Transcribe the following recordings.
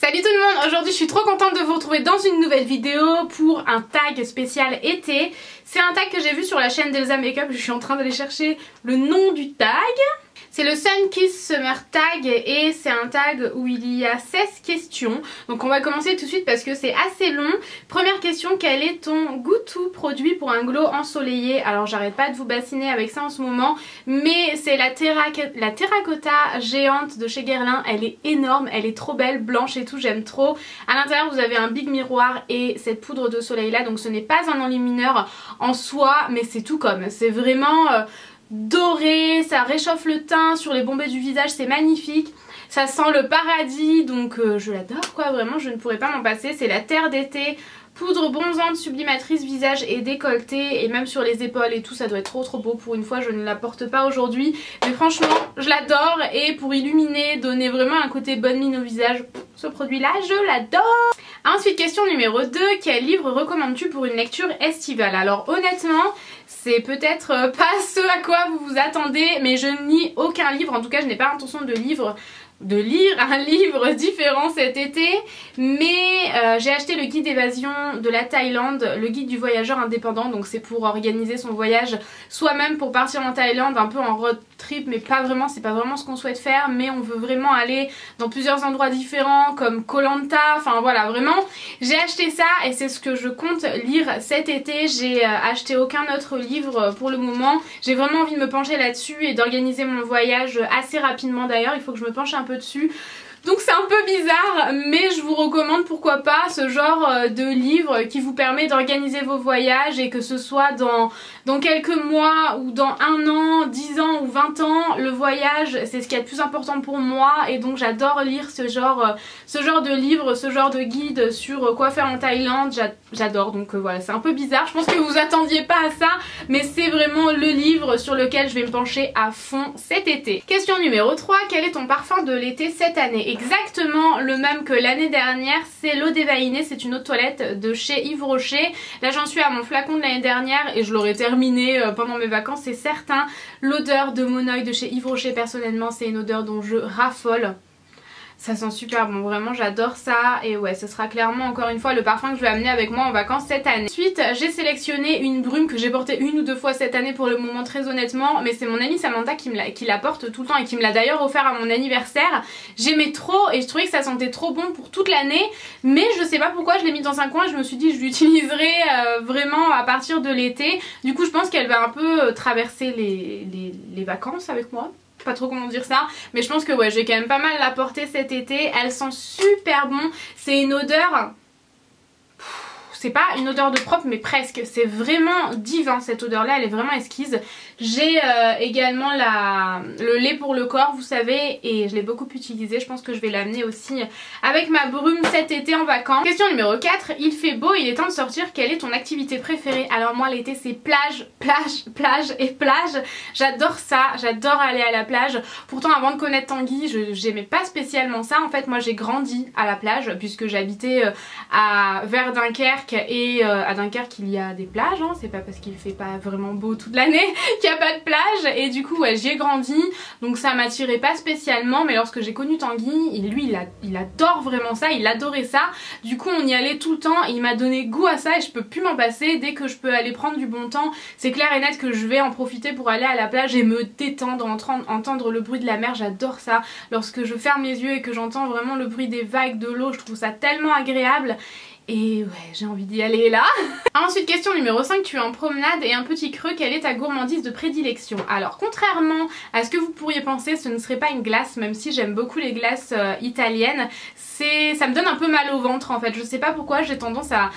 Salut tout le monde, aujourd'hui je suis trop contente de vous retrouver dans une nouvelle vidéo pour un tag spécial été. C'est un tag que j'ai vu sur la chaîne d'Elsa Makeup, je suis en train d'aller chercher le nom du tag. C'est le Sun Kiss Summer Tag et c'est un tag où il y a 16 questions. Donc on va commencer tout de suite parce que c'est assez long. Première question, quel est ton go-to produit pour un glow ensoleillé? Alors j'arrête pas de vous bassiner avec ça en ce moment, mais c'est la terracotta géante de chez Guerlain. Elle est énorme, elle est trop belle, blanche et tout, j'aime trop. À l'intérieur vous avez un big miroir et cette poudre de soleil là, donc ce n'est pas un enlumineur en soi, mais c'est tout comme. C'est vraiment... doré, ça réchauffe le teint sur les bombées du visage, c'est magnifique. Ça sent le paradis, donc je l'adore quoi, vraiment je ne pourrais pas m'en passer. C'est la terre d'été, poudre bronzante, sublimatrice visage et décolleté, et même sur les épaules et tout, ça doit être trop beau. Pour une fois je ne la porte pas aujourd'hui, mais franchement je l'adore, et pour illuminer, donner vraiment un côté bonne mine au visage, ce produit là je l'adore. Ensuite, question numéro 2, quel livre recommandes-tu pour une lecture estivale? Alors honnêtement, c'est peut-être pas ce à quoi vous vous attendez, mais je ne lis aucun livre, en tout cas je n'ai pas l'intention de lire un livre différent cet été, mais j'ai acheté le guide d'évasion de la Thaïlande, le guide du voyageur indépendant, donc c'est pour organiser son voyage soi-même, pour partir en Thaïlande un peu en road trip, mais pas vraiment, c'est pas vraiment ce qu'on souhaite faire, mais on veut vraiment aller dans plusieurs endroits différents comme Koh Lanta, enfin voilà, vraiment j'ai acheté ça et c'est ce que je compte lire cet été. J'ai acheté aucun autre livre pour le moment, j'ai vraiment envie de me pencher là-dessus et d'organiser mon voyage assez rapidement d'ailleurs, il faut que je me penche un peu dessus. Donc c'est un peu bizarre, mais je vous recommande pourquoi pas ce genre de livre qui vous permet d'organiser vos voyages, et que ce soit dans quelques mois ou dans 1 an, 10 ans ou 20 ans, le voyage c'est ce qui est le plus important pour moi, et donc j'adore lire ce genre de livre, ce genre de guide sur quoi faire en Thaïlande, j'adore. Donc voilà, c'est un peu bizarre, je pense que vous attendiez pas à ça, mais c'est vraiment le livre sur lequel je vais me pencher à fond cet été. Question numéro 3, quel est ton parfum de l'été cette année? Exactement le même que l'année dernière, c'est l'eau déveinée, c'est une eau de toilette de chez Yves Rocher. Là j'en suis à mon flacon de l'année dernière et je l'aurais terminé pendant mes vacances, c'est certain. L'odeur de Mon Oeil de chez Yves Rocher, personnellement c'est une odeur dont je raffole. Ça sent super bon, vraiment j'adore ça, et ouais, ce sera clairement encore une fois le parfum que je vais amener avec moi en vacances cette année. Ensuite, j'ai sélectionné une brume que j'ai portée 1 ou 2 fois cette année pour le moment, très honnêtement, mais c'est mon amie Samantha qui la porte tout le temps et qui me l'a d'ailleurs offert à mon anniversaire. J'aimais trop et je trouvais que ça sentait trop bon pour toute l'année, mais je sais pas pourquoi je l'ai mis dans un coin, je me suis dit je l'utiliserai vraiment à partir de l'été. Du coup je pense qu'elle va un peu traverser les vacances avec moi. Pas trop comment dire ça, mais je pense que ouais, je vais quand même pas mal la porter cet été. Elle sent super bon, c'est une odeur... C'est pas une odeur de propre mais presque, c'est vraiment divin cette odeur là, elle est vraiment exquise. J'ai également le lait pour le corps vous savez, et je l'ai beaucoup utilisé, je pense que je vais l'amener aussi avec ma brume cet été en vacances. Question numéro 4, il fait beau, il est temps de sortir, quelle est ton activité préférée? Alors moi l'été c'est plage, plage, plage et plage, j'adore ça, j'adore aller à la plage. Pourtant avant de connaître Tanguy j'aimais pas spécialement ça, en fait moi j'ai grandi à la plage puisque j'habitais vers Dunkerque, et à Dunkerque il y a des plages, hein. C'est pas parce qu'il fait pas vraiment beau toute l'année qu'il n'y a pas de plage, et du coup ouais, j'y ai grandi, donc ça m'attirait pas spécialement, mais lorsque j'ai connu Tanguy, lui il adore vraiment ça, il adorait ça, du coup on y allait tout le temps, et il m'a donné goût à ça et je peux plus m'en passer. Dès que je peux aller prendre du bon temps, c'est clair et net que je vais en profiter pour aller à la plage et me détendre, entendre le bruit de la mer, j'adore ça. Lorsque je ferme mes yeux et que j'entends vraiment le bruit des vagues, de l'eau, je trouve ça tellement agréable. Et ouais, j'ai envie d'y aller là. Ensuite, question numéro 5, tu es en promenade et un petit creux, quelle est ta gourmandise de prédilection? Alors contrairement à ce que vous pourriez penser, ce ne serait pas une glace, même si j'aime beaucoup les glaces italiennes. Ça me donne un peu mal au ventre en fait, je sais pas pourquoi, j'ai tendance à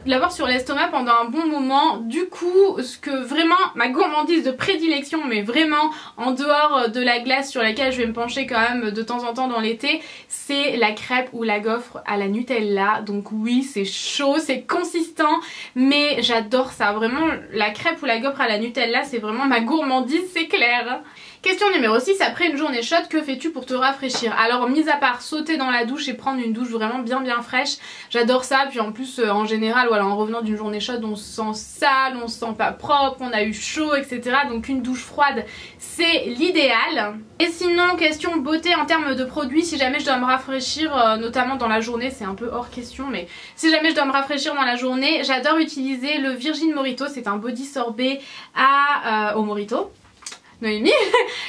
l'avoir sur l'estomac pendant un bon moment. Du coup, ce que vraiment, ma gourmandise de prédilection, mais vraiment en dehors de la glace sur laquelle je vais me pencher quand même de temps en temps dans l'été, c'est la crêpe ou la gaufre à la Nutella. Donc oui, c'est chaud, c'est consistant, mais j'adore ça, vraiment la crêpe ou la gaufre à la Nutella c'est vraiment ma gourmandise, c'est clair. Question numéro 6, après une journée chaude, que fais-tu pour te rafraîchir? Alors mis à part sauter dans la douche et prendre une douche vraiment bien fraîche, j'adore ça, puis en plus en général voilà, en revenant d'une journée chaude on se sent sale, on se sent pas propre, on a eu chaud etc. Donc une douche froide c'est l'idéal. Et sinon question beauté en termes de produits, si jamais je dois me rafraîchir notamment dans la journée, c'est un peu hors question mais si jamais je dois me rafraîchir dans la journée, j'adore utiliser le Virgin Mojito, c'est un body sorbet au Mojito. Noémie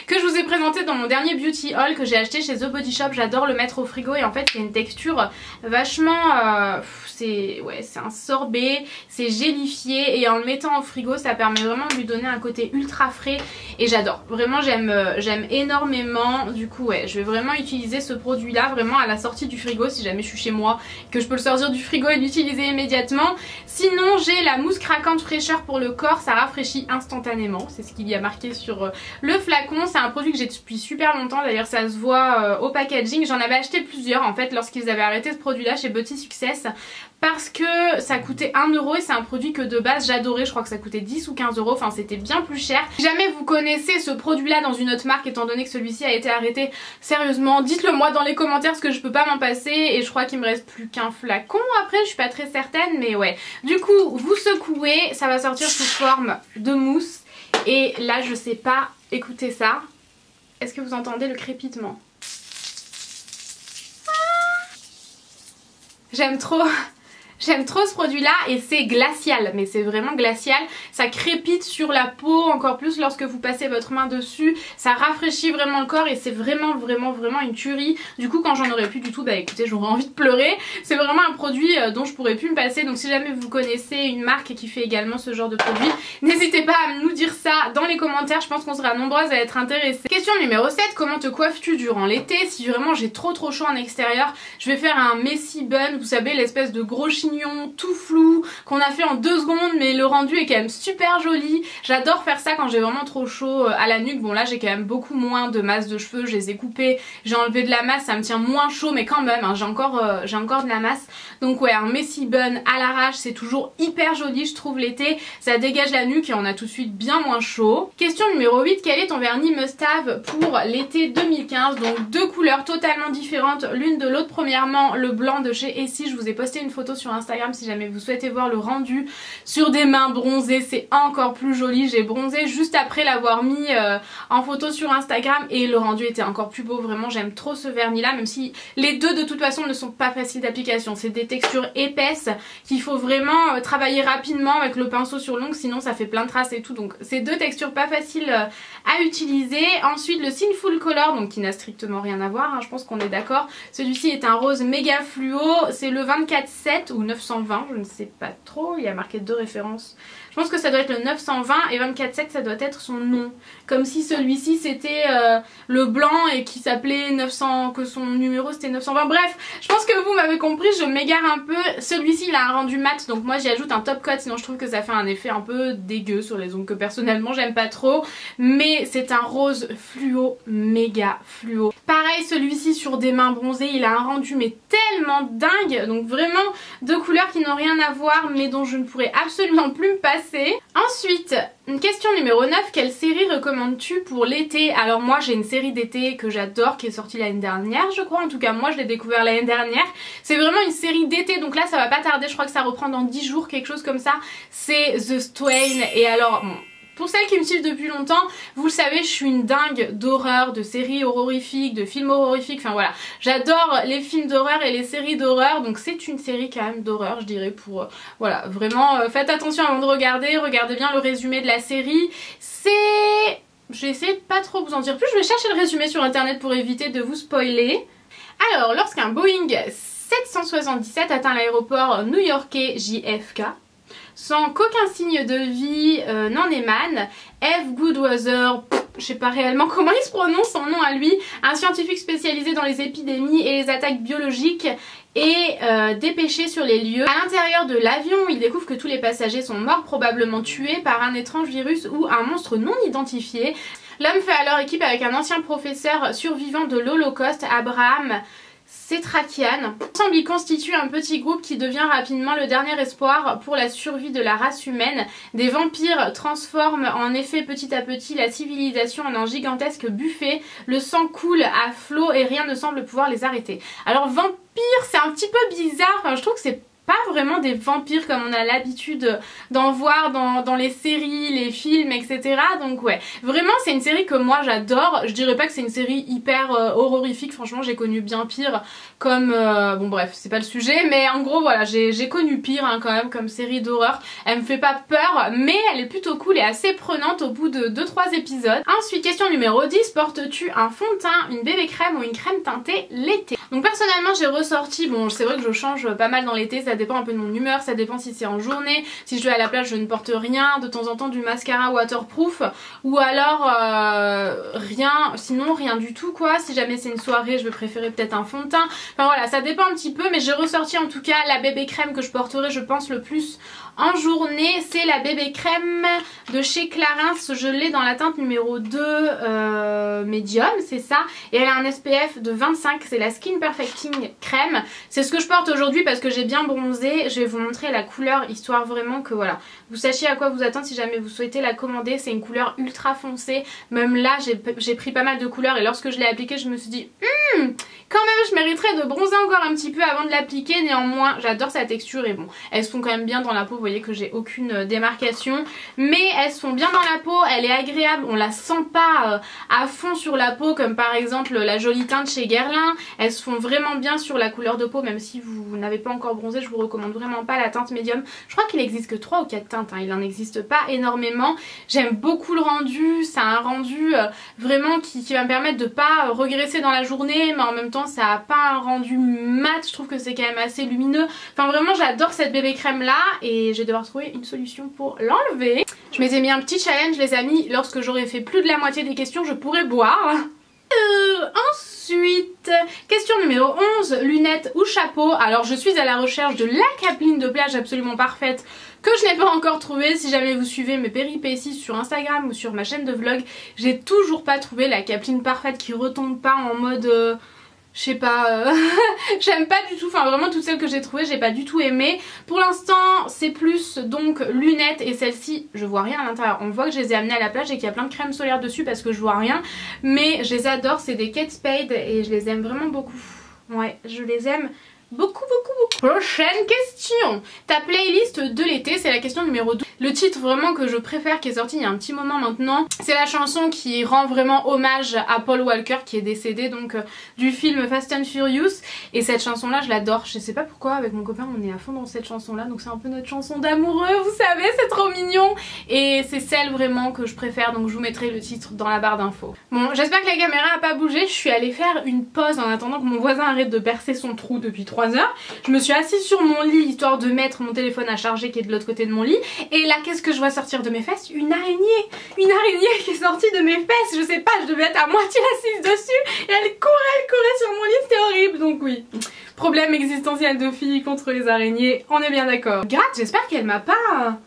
que je vous ai présenté dans mon dernier beauty haul que j'ai acheté chez The Body Shop. J'adore le mettre au frigo et en fait c'est une texture vachement c'est un sorbet, c'est gélifié et en le mettant au frigo ça permet vraiment de lui donner un côté ultra frais et j'adore, vraiment j'aime énormément. Du coup ouais, je vais vraiment utiliser ce produit là vraiment à la sortie du frigo si jamais je suis chez moi, que je peux le sortir du frigo et l'utiliser immédiatement. Sinon j'ai la mousse craquante fraîcheur pour le corps, ça rafraîchit instantanément, c'est ce qu'il y a marqué sur le flacon. C'est un produit que j'ai depuis super longtemps, d'ailleurs ça se voit au packaging. J'en avais acheté plusieurs en fait lorsqu'ils avaient arrêté ce produit là chez Beauty Success parce que ça coûtait 1 € et c'est un produit que de base j'adorais, je crois que ça coûtait 10 ou 15 €, enfin c'était bien plus cher. Si jamais vous connaissez ce produit là dans une autre marque étant donné que celui-ci a été arrêté, sérieusement dites-le moi dans les commentaires parce que je peux pas m'en passer et je crois qu'il me reste plus qu'un flacon après, je suis pas très certaine mais ouais. Du coup vous secouez, ça va sortir sous forme de mousse et là je sais pas, écoutez ça, est-ce que vous entendez le crépitement? J'aime trop ce produit là et c'est glacial, mais c'est vraiment glacial, ça crépite sur la peau encore plus lorsque vous passez votre main dessus, ça rafraîchit vraiment le corps et c'est vraiment une tuerie. Du coup quand j'en aurais plus du tout, bah écoutez j'aurais envie de pleurer, c'est vraiment un produit dont je pourrais plus me passer. Donc si jamais vous connaissez une marque qui fait également ce genre de produit, n'hésitez pas à nous dire ça dans les commentaires, je pense qu'on sera nombreuses à être intéressées. Question numéro 7, comment te coiffes-tu durant l'été? Si vraiment j'ai trop chaud en extérieur, je vais faire un messy bun, vous savez l'espèce de gros chignon tout flou qu'on a fait en 2 secondes mais le rendu est quand même super joli. J'adore faire ça quand j'ai vraiment trop chaud à la nuque. Bon là j'ai quand même beaucoup moins de masse de cheveux, je les ai coupés, j'ai enlevé de la masse, ça me tient moins chaud mais quand même hein, j'ai encore de la masse. Donc ouais, un messy bun à l'arrache c'est toujours hyper joli je trouve l'été, ça dégage la nuque et on a tout de suite bien moins chaud. Question numéro 8, quel est ton vernis Must-Have pour l'été 2015? Donc 2 couleurs totalement différentes l'une de l'autre. Premièrement le blanc de chez Essie, je vous ai posté une photo sur Instagram si jamais vous souhaitez voir le rendu sur des mains bronzées, c'est encore plus joli. J'ai bronzé juste après l'avoir mis en photo sur Instagram et le rendu était encore plus beau. Vraiment j'aime trop ce vernis là, même si les deux de toute façon ne sont pas faciles d'application, c'est des textures épaisses qu'il faut vraiment travailler rapidement avec le pinceau sur l'ongle sinon ça fait plein de traces et tout, donc c'est 2 textures pas faciles à utiliser. Ensuite le Sinful Color, donc qui n'a strictement rien à voir hein, je pense qu'on est d'accord, celui-ci est un rose méga fluo, c'est le 24/7 ou 920, je ne sais pas trop, il y a marqué 2 références. Je pense que ça doit être le 920 et 24/7 ça doit être son nom. Comme si celui-ci c'était le blanc et qui s'appelait 900, que son numéro c'était 920. Bref, je pense que vous m'avez compris, je m'égare un peu. Celui-ci il a un rendu mat donc moi j'y ajoute un top coat sinon je trouve que ça fait un effet un peu dégueu sur les ongles que personnellement j'aime pas trop. Mais c'est un rose fluo, méga fluo. Pareil celui-ci sur des mains bronzées, il a un rendu mais tellement dingue. Donc vraiment 2 couleurs qui n'ont rien à voir mais dont je ne pourrais absolument plus me passer. Ensuite, une question numéro 9, quelle série recommandes-tu pour l'été? Alors moi j'ai une série d'été que j'adore qui est sortie l'année dernière je crois, en tout cas moi je l'ai découvert l'année dernière. C'est vraiment une série d'été donc là ça va pas tarder, je crois que ça reprend dans 10 jours quelque chose comme ça. C'est The Strain et alors bon, pour celles qui me suivent depuis longtemps, vous le savez, je suis une dingue d'horreur, de séries horrifiques, de films horrifiques, enfin voilà. J'adore les films d'horreur et les séries d'horreur, donc c'est une série quand même d'horreur, je dirais, pour... voilà, vraiment, faites attention avant de regarder, regardez bien le résumé de la série. C'est... j'ai essayé de pas trop vous en dire plus, je vais chercher le résumé sur internet pour éviter de vous spoiler. Alors, lorsqu'un Boeing 777 atteint l'aéroport new-yorkais JFK, sans qu'aucun signe de vie n'en émane, F. Goodweather, je sais pas réellement comment il se prononce son nom à lui, un scientifique spécialisé dans les épidémies et les attaques biologiques, est dépêché sur les lieux. À l'intérieur de l'avion, il découvre que tous les passagers sont morts, probablement tués par un étrange virus ou un monstre non identifié. L'homme fait alors équipe avec un ancien professeur survivant de l'Holocauste, Abraham c'est Trachian. Ensemble, ils constituent un petit groupe qui devient rapidement le dernier espoir pour la survie de la race humaine. Des vampires transforment en effet petit à petit la civilisation en un gigantesque buffet. Le sang coule à flot et rien ne semble pouvoir les arrêter. Alors vampires, c'est un petit peu bizarre, enfin, je trouve que c'est pas vraiment des vampires comme on a l'habitude d'en voir dans les séries, les films, etc. Donc ouais, vraiment c'est une série que moi j'adore. Je dirais pas que c'est une série hyper horrifique, franchement j'ai connu bien pire comme... bon bref, c'est pas le sujet, mais en gros voilà, j'ai connu pire hein, quand même comme série d'horreur. Elle me fait pas peur, mais elle est plutôt cool et assez prenante au bout de 2-3 épisodes. Ensuite, question numéro 10, portes-tu un fond de teint, une bébé crème ou une crème teintée l'été? Donc personnellement j'ai ressorti, bon c'est vrai que je change pas mal dans l'été, ça dépend un peu de mon humeur, ça dépend si c'est en journée, si je vais à la plage je ne porte rien, de temps en temps du mascara waterproof ou alors rien, sinon rien du tout quoi. Si jamais c'est une soirée je vais préférer peut-être un fond de teint, enfin voilà ça dépend un petit peu, mais j'ai ressorti en tout cas la bébé crème que je porterai je pense le plus en journée, c'est la bébé crème de chez Clarins, je l'ai dans la teinte numéro 2 médium, c'est ça, et elle a un SPF de 25, c'est la Skin Perfecting crème, c'est ce que je porte aujourd'hui parce que j'ai bien bronzé. Je vais vous montrer la couleur histoire vraiment que voilà, vous sachiez à quoi vous attendre si jamais vous souhaitez la commander. C'est une couleur ultra foncée, même là j'ai pris pas mal de couleurs et lorsque je l'ai appliquée je me suis dit quand même je mériterais de bronzer encore un petit peu avant de l'appliquer. Néanmoins j'adore sa texture et bon, elles se font quand même bien dans la peau, vous voyez que j'ai aucune démarcation, mais elles se font bien dans la peau, elle est agréable, on la sent pas à fond sur la peau comme par exemple la jolie teinte chez Guerlain. Elles se font vraiment bien sur la couleur de peau, même si vous n'avez pas encore bronzé, je vous recommande vraiment pas la teinte médium. Je crois qu'il existe que 3 ou 4 teintes, hein. Il n'en existe pas énormément. J'aime beaucoup le rendu, ça a un rendu vraiment qui va me permettre de pas regresser dans la journée, mais en même temps ça a pas un rendu mat, je trouve que c'est quand même assez lumineux. Enfin vraiment j'adore cette bébé crème là et je vais devoir trouver une solution pour l'enlever. Je m'étais mis un petit challenge les amis, lorsque j'aurai fait plus de la moitié des questions je pourrai boire. Ensuite, question numéro 11, lunettes ou chapeau. Alors je suis à la recherche de la capeline de plage absolument parfaite que je n'ai pas encore trouvée. Si jamais vous suivez mes péripéties sur Instagram ou sur ma chaîne de vlog, j'ai toujours pas trouvé la capeline parfaite qui retombe pas en mode... je sais pas, j'aime pas du tout, enfin vraiment toutes celles que j'ai trouvées j'ai pas du tout aimé. Pour l'instant c'est plus donc lunettes et celle-ci je vois rien à l'intérieur. On voit que je les ai amenées à la plage et qu'il y a plein de crème solaire dessus parce que je vois rien. Mais je les adore, c'est des Kate Spade et je les aime vraiment beaucoup. Ouais, je les aime beaucoup. Prochaine question. Ta playlist de l'été, c'est la question numéro 2. Le titre vraiment que je préfère qui est sorti il y a un petit moment maintenant, c'est la chanson qui rend vraiment hommage à Paul Walker qui est décédé donc du film Fast and Furious. Et cette chanson là je l'adore, je sais pas pourquoi, avec mon copain on est à fond dans cette chanson là, donc c'est un peu notre chanson d'amoureux, vous savez, c'est trop mignon. Et c'est celle vraiment que je préfère, donc je vous mettrai le titre dans la barre d'infos. Bon, j'espère que la caméra a pas bougé, je suis allée faire une pause en attendant que mon voisin arrête de percer son trou depuis 3 heures. Je me suis assise sur mon lit histoire de mettre mon téléphone à charger qui est de l'autre côté de mon lit. Et là qu'est-ce que je vois sortir de mes fesses? Une araignée! Une araignée qui est sortie de mes fesses, je sais pas, je devais être à moitié assise dessus et elle courait sur mon lit, c'était horrible. Donc oui, problème existentiel de fille contre les araignées, on est bien d'accord. Regarde, j'espère qu'elle m'a pas...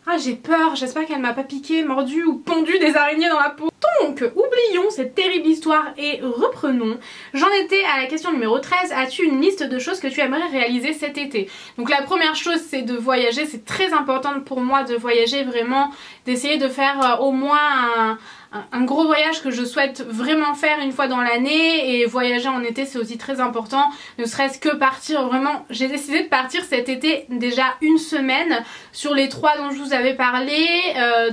Ah j'ai peur, j'espère qu'elle m'a pas piqué, mordu ou pondu des araignées dans la peau. Donc oublions cette terrible histoire et reprenons. J'en étais à la question numéro 13, as-tu une liste de choses que tu aimerais réaliser cet été? Donc la première chose c'est de voyager, c'est très important pour moi de voyager vraiment, d'essayer de faire au moins un gros voyage que je souhaite vraiment faire une fois dans l'année. Et voyager en été c'est aussi très important, ne serait-ce que partir vraiment. J'ai décidé de partir cet été déjà une semaine sur les 3 dont je vous avais parlé,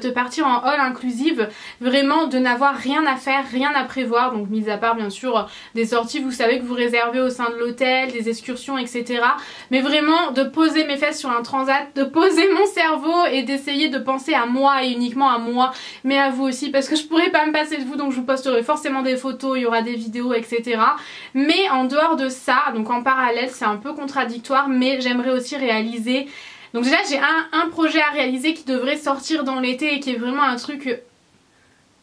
de partir en all inclusive, vraiment de n'avoir rien à faire, rien à prévoir, donc mis à part bien sûr des sorties vous savez que vous réservez au sein de l'hôtel, des excursions etc, mais vraiment de poser mes fesses sur un transat, de poser mon cerveau et d'essayer de penser à moi et uniquement à moi, mais à vous aussi parce que je pourrais pas me passer de vous, donc je vous posterai forcément des photos, il y aura des vidéos etc. Mais en dehors de ça, donc en parallèle c'est un peu contradictoire, mais j'aimerais aussi réaliser, donc déjà j'ai un projet à réaliser qui devrait sortir dans l'été et qui est vraiment un truc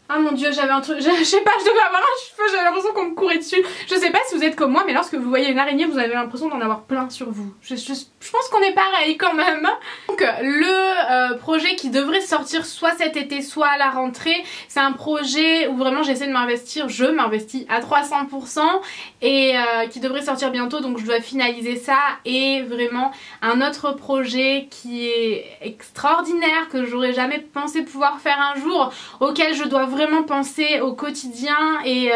Ah mon dieu, j'avais un truc, je sais pas, je devais avoir un cheveu, j'avais l'impression qu'on me courait dessus. Je sais pas si vous êtes comme moi, mais lorsque vous voyez une araignée, vous avez l'impression d'en avoir plein sur vous. Je pense qu'on est pareil quand même. Donc le projet qui devrait sortir soit cet été, soit à la rentrée, c'est un projet où vraiment j'essaie de m'investir, je m'investis à 300% et qui devrait sortir bientôt, donc je dois finaliser ça. Et vraiment un autre projet qui est extraordinaire, que j'aurais jamais pensé pouvoir faire un jour, auquel je dois vraiment penser au quotidien et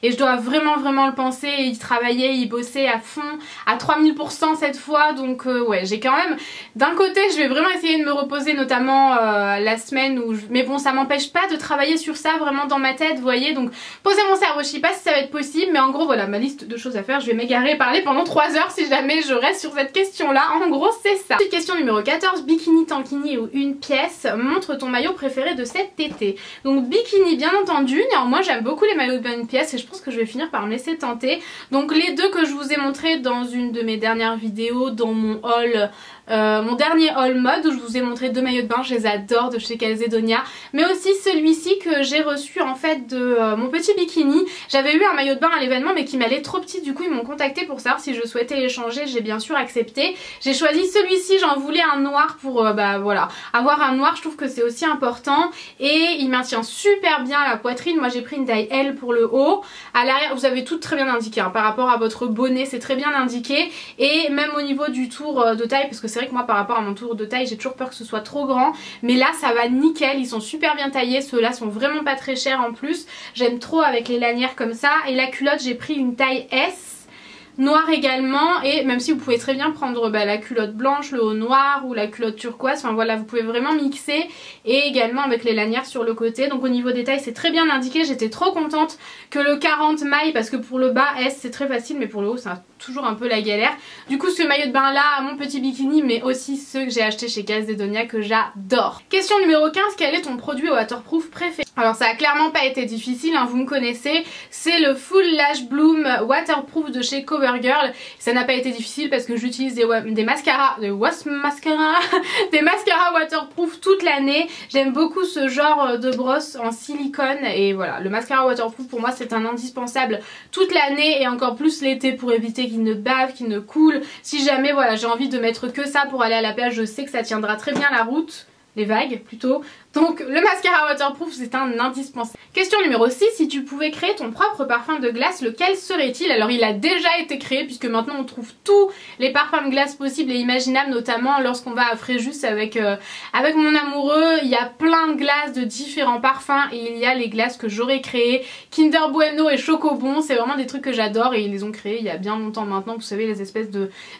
je dois vraiment le penser et y travailler, y bosser à fond, à 3000% cette fois. Donc ouais, j'ai quand même, d'un côté je vais vraiment essayer de me reposer, notamment la semaine où mais bon, ça m'empêche pas de travailler sur ça vraiment dans ma tête, vous voyez, donc poser mon cerveau, je sais pas si ça va être possible, mais en gros voilà ma liste de choses à faire. Je vais m'égarer et parler pendant 3 heures si jamais je reste sur cette question là, en gros c'est ça. Question numéro 14, bikini, tankini ou une pièce, montre ton maillot préféré de cet été. Donc bikini bien entendu, néanmoins j'aime beaucoup les maillots de une pièce et je pense que je vais finir par me laisser tenter. Donc les deux que je vous ai montré dans une de mes dernières vidéos, dans mon haul, mon dernier haul mode où je vous ai montré 2 maillots de bain, je les adore, de chez Calzedonia, mais aussi celui-ci que j'ai reçu en fait de mon petit bikini. J'avais eu un maillot de bain à l'événement mais qui m'allait trop petit, du coup ils m'ont contacté pour savoir si je souhaitais l'échanger, j'ai bien sûr accepté. J'ai choisi celui-ci, j'en voulais un noir pour bah voilà, avoir un noir, je trouve que c'est aussi important et il maintient super bien la poitrine. Moi j'ai pris une taille L pour le haut, à l'arrière vous avez tout très bien indiqué hein, par rapport à votre bonnet, c'est très bien indiqué, et même au niveau du tour de taille, parce que c'est vrai que moi par rapport à mon tour de taille j'ai toujours peur que ce soit trop grand, mais là ça va nickel, ils sont super bien taillés, ceux-là sont vraiment pas très chers en plus, j'aime trop avec les lanières comme ça. Et la culotte j'ai pris une taille S, noir également, et même si vous pouvez très bien prendre la culotte blanche, le haut noir ou la culotte turquoise, enfin voilà, vous pouvez vraiment mixer, et également avec les lanières sur le côté. Donc au niveau des tailles c'est très bien indiqué, j'étais trop contente que le 40 maille, parce que pour le bas S c'est très facile mais pour le haut c'est toujours un peu la galère. Du coup ce maillot de bain là, mon petit bikini, mais aussi ceux que j'ai acheté chez Calzedonia que j'adore. Question numéro 15, quel est ton produit waterproof préféré? Alors ça a clairement pas été difficile hein, vous me connaissez, c'est le Full Lash Bloom Waterproof de chez CoverGirl. Ça n'a pas été difficile parce que j'utilise des mascaras, des mascaras waterproof toute l'année. J'aime beaucoup ce genre de brosse en silicone et voilà, le mascara waterproof pour moi c'est un indispensable toute l'année et encore plus l'été pour éviter qu'il ne bave, qu'il ne coule. Si jamais voilà j'ai envie de mettre que ça pour aller à la plage, je sais que ça tiendra très bien la route, les vagues plutôt. Donc le mascara waterproof c'est un indispensable. Question numéro 6, si tu pouvais créer ton propre parfum de glace, lequel serait-il? Alors il a déjà été créé puisque maintenant on trouve tous les parfums de glace possibles et imaginables, notamment lorsqu'on va à Fréjus avec mon amoureux. Il y a plein de glaces de différents parfums et il y a les glaces que j'aurais créées, Kinder Bueno et Chocobon, c'est vraiment des trucs que j'adore et ils les ont créés il y a bien longtemps maintenant. Vous savez, les espèces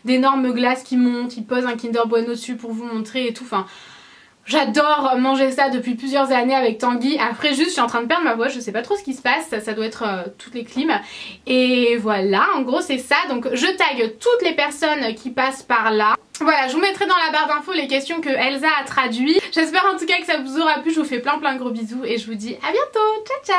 d'énormes glaces qui montent, ils posent un Kinder Bueno dessus pour vous montrer et tout, enfin... J'adore manger ça depuis plusieurs années avec Tanguy. Après juste je suis en train de perdre ma voix, je sais pas trop ce qui se passe, ça doit être toutes les clims. Et voilà, en gros c'est ça, donc je tag toutes les personnes qui passent par là. Voilà, je vous mettrai dans la barre d'infos les questions que Elsa a traduites. J'espère en tout cas que ça vous aura plu, je vous fais plein de gros bisous et je vous dis à bientôt, ciao ciao.